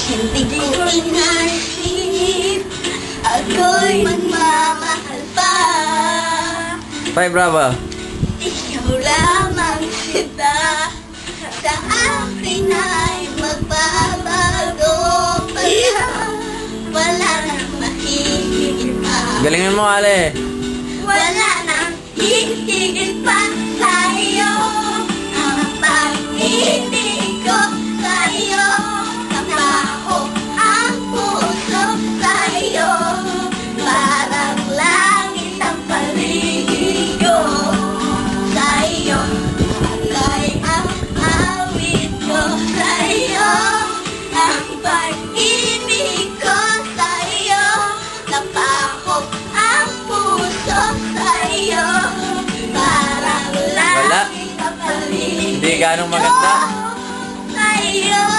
Hindi ko inaisip ako'y magmamahal pa. Bye, bravo. Ikaw lamang kita sa akin ay magbabago pa. Wala nang mahigit pa. Galingin mo, Ale. Wala nang hihigit pa sa'yo. Ang pag-ibig ko sa'yo. Kapaho ang puso sa'yo. Parang langit ang paligid ko sa'yo. Alay ang awit ko sa'yo. Ang pag-ibig ko sa'yo. Kapaho ang puso sa'yo. Parang langit ang paligid Hindi ganong maganda. sa'yo.